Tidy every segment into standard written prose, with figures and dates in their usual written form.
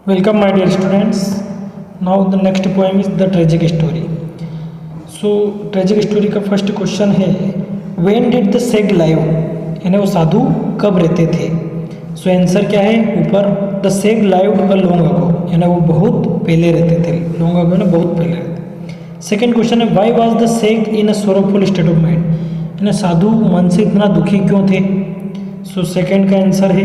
Welcome my dear students. Now the next poem is the tragic story. So tragic story का first question है When did the sage live? यानी वो साधु कब रहते थे. So answer क्या है ऊपर the सेग lived a long ago, यानी वो बहुत पहले रहते थे. लॉन्ग अगो ना बहुत पहले रहते. सेकंड क्वेश्चन है why was the सेग in a sorrowful state of mind, यानी साधु मन से इतना दुखी क्यों थे. सो सेकंड का आंसर है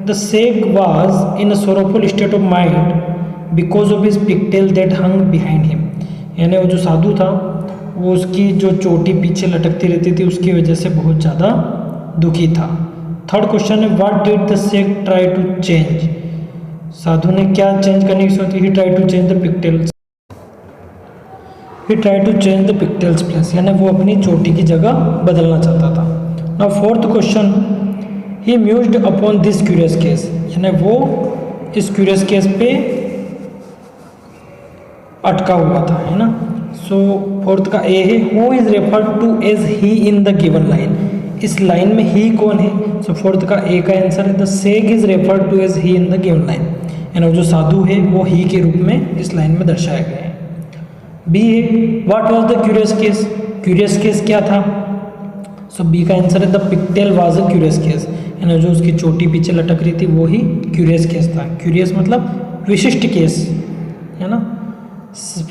the सेग was in a sorrowful state of mind because of his pigtail that hung behind him, यानी वो जो साधु था वो उसकी जो चोटी पीछे लटकती रहती थी उसकी वजह से बहुत ज़्यादा दुखी था. थर्ड क्वेश्चन है what did the sage try to change, साधु ने क्या चेंज करने की सोची. He try to change the pigtails, he try to change the pigtails place, यानी वो अपनी चोटी की जगह बदलना चाहता था. Now fourth question he mused upon this curious case, यानी वो इस क्यूरियस केस पे अटका हुआ था, है ना. सो फोर्थ का ए है who is referred to as he in the given line, इस लाइन में ही कौन है. सो फोर्थ का ए का आंसर है the sage is referred to as he in the given line, यानी जो साधु है वो ही के रूप में इस लाइन में दर्शाया गया है. बी है what was the curious case, curious case क्या था. सो बी का आंसर है the pigtail was a curious case, यानी जो उसकी चोटी पीछे लटक रही थी वो ही क्यूरियस केस था. क्यूरियस मतलब विशिष्ट केस, है ना.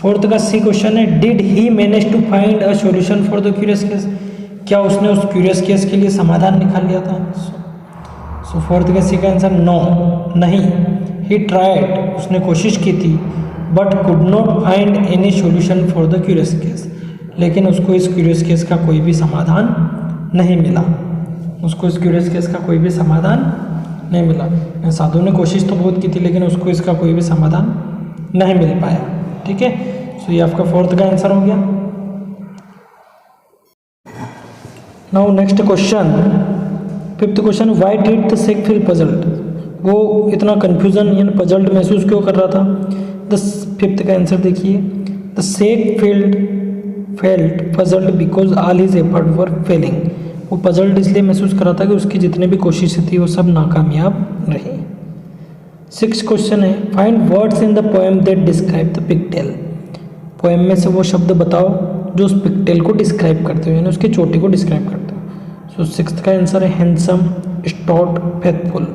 फोर्थ का सी क्वेश्चन है did he manage to find a solution for the curious case, क्या उसने उस क्यूरियस केस के लिए समाधान निकाल लिया था. सो फोर्थ का सी का आंसर नो, नहीं. ही ट्राइड, उसने कोशिश की थी but could not find any solution for the curious case, लेकिन उसको इस क्यूरियस केस का कोई भी समाधान नहीं मिला. उसको इस क्यूरियस केस का कोई भी समाधान नहीं मिला. साधु ने कोशिश तो बहुत की थी लेकिन उसको इसका कोई भी समाधान नहीं मिल पाया. ठीक है, सो ये आपका फोर्थ का आंसर हो गया. Now next question, fifth question why did the सेग feel puzzled, वो इतना कंफ्यूजन यानी पजल्ड महसूस क्यों कर रहा था. द फिफ्थ का आंसर देखिए the sage felt puzzled because all his effort were failing, वो पजल्ड इसलिए महसूस कर रहा था कि उसकी जितनी भी कोशिशें थी वो सब नाकामयाब रही. सिक्स्थ क्वेश्चन है find words in the poem that describe the pigtail, poem में से वो शब्द बताओ जो उस पिगटेल को डिस्क्राइब करते हो, यानी उसकी चोटी को डिस्क्राइब करते हो. सो सिक्स्थ का आंसर है हैंडसम स्टॉट फेथफुल,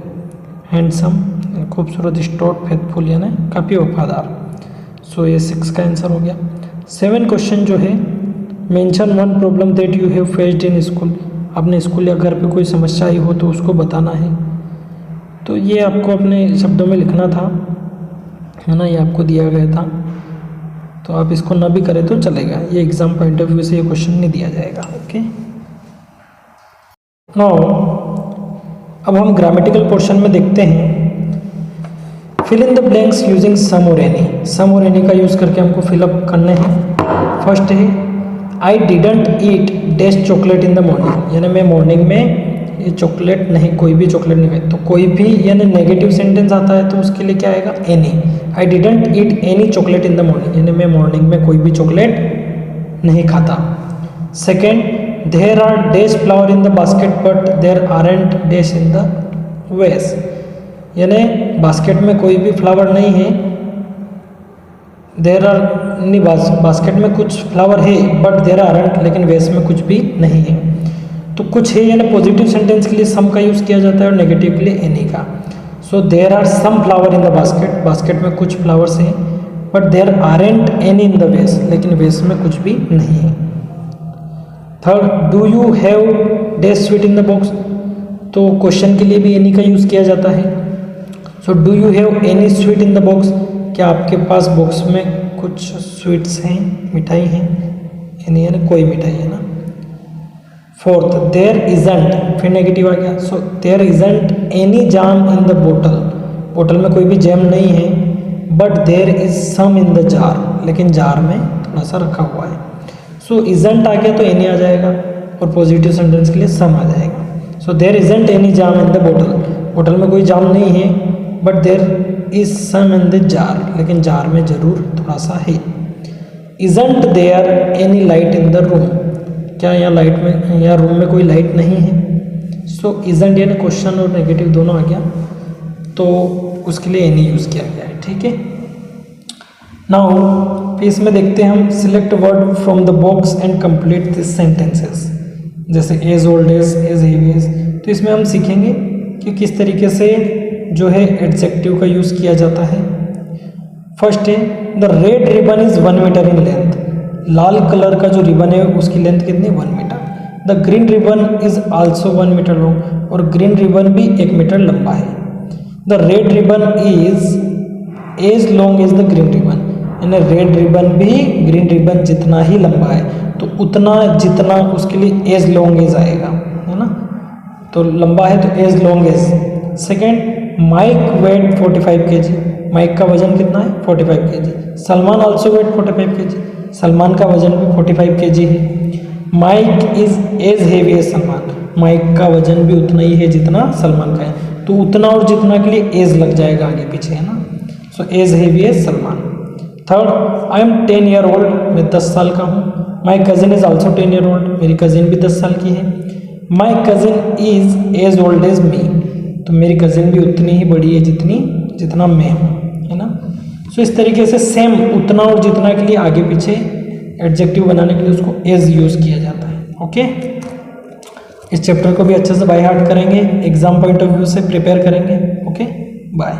हैंडसम खूबसूरत, स्टॉट फेथफुल यानी काफ़ी वफादार. सो ये सिक्स का आंसर हो गया. सेवन क्वेश्चन जो है mention one problem that you have faced in school, आपने स्कूल या घर पे कोई समस्या आई हो तो उसको बताना है. तो ये आपको अपने शब्दों में लिखना था, है ना, ये आपको दिया गया था. तो आप इसको ना भी करें तो चलेगा, ये एग्जाम पॉइंट ऑफ व्यू से ये क्वेश्चन नहीं दिया जाएगा. ओके, नाउ अब हम ग्रामेटिकल पोर्शन में देखते हैं. Fill in the blanks using some और एनी, सम और एनी का यूज़ करके हमको फिलअप करने हैं. फर्स्ट है आई didn't eat dash chocolate in the morning, यानी मैं मॉर्निंग में ये चॉकलेट नहीं, कोई भी चॉकलेट नहीं खाई. तो कोई भी यानी नेगेटिव सेंटेंस आता है तो उसके लिए क्या आएगा any. I didn't eat any chocolate in the morning, यानी मैं मॉर्निंग में कोई भी चॉकलेट नहीं खाता. Second there are dash flower in the basket but there aren't dash in the vase, यानी बास्केट में कोई भी फ्लावर नहीं है. देयर आर नहीं, बास्केट में कुछ फ्लावर है बट देयर आरंट, लेकिन वेस में कुछ भी नहीं है. तो कुछ है यानी पॉजिटिव सेंटेंस के लिए सम का यूज़ किया जाता है और नेगेटिव के लिए एनी का. So there are some flower in the basket, basket में कुछ फ्लावर्स हैं but there aren't any in the vase, लेकिन वेस में कुछ भी नहीं है. Third do you have dash sweet in the box, तो क्वेश्चन के लिए भी एनी का यूज़ किया जाता है. So do you have any sweet in the box, क्या आपके पास बॉक्स में कुछ स्वीट्स हैं, मिठाई हैं, एनी यानी कोई मिठाई है ना. फोर्थ देयर इजंट, फिर नेगेटिव आ गया. So there isn't any jam in the bottle, बोतल में कोई भी जैम नहीं है but there is some in the jar, लेकिन जार में थोड़ा सा रखा हुआ है. सो इजंट आ गया तो एनी आ जाएगा और पॉजिटिव सेंटेंस के लिए सम आ जाएगा. So there isn't any jam in the bottle, बोतल में कोई जाम नहीं है but there is some in the jar, लेकिन जार में जरूर थोड़ा सा है. Isn't there any light in the room, क्या यहाँ लाइट में, यहाँ रूम में कोई लाइट नहीं है. सो इजंट यानी क्वेश्चन और नेगेटिव दोनों आ गया. तो उसके लिए एनी यूज़ किया गया है, ठीक है। नाउ इसमें देखते हैं हम, select word from the box and complete this sentences, जैसे as old as heavy as. तो इसमें हम सीखेंगे कि किस तरीके से जो है एडजेक्टिव का यूज़ किया जाता है। फर्स्ट है, the red ribbon is 1 metre in length. लाल कलर का जो रिबन है उसकी लेंथ कितनी, 1 metre. The green ribbon is also 1 metre long, और ग्रीन रिबन भी 1 मीटर लंबा है। The red ribbon is as long as the green ribbon, यानी रेड रिबन भी ग्रीन रिबन जितना ही लंबा है, तो उतना जितना उसके लिए एज लॉन्ग एज आएगा, है ना। तो लंबा है तो as long as. Second, Mike weight 45 kg। Mike का वजन कितना है, 45 kg। Salman also weight 45 kg। Salman का वजन भी 45 kg है। Mike is as heavy as Salman. Mike का वजन भी उतना ही है जितना सलमान का है, तो उतना और जितना के लिए एज लग जाएगा आगे पीछे, है ना। So as heavy as Salman. Third, I am 10 year old, मैं 10 साल का हूँ। My cousin is also 10 year old, मेरी कजिन भी 10 साल की है। My cousin is as old as me, तो मेरी कजिन भी उतनी ही बड़ी है जितना मैं हूँ, है ना। सो इस तरीके से सेम उतना और जितना के लिए आगे पीछे एडजेक्टिव बनाने के लिए उसको एज यूज़ किया जाता है, ओके। इस चैप्टर को भी अच्छे से बाय हार्ट करेंगे, एग्जाम पॉइंट ऑफ व्यू से प्रिपेयर करेंगे, ओके। बाय।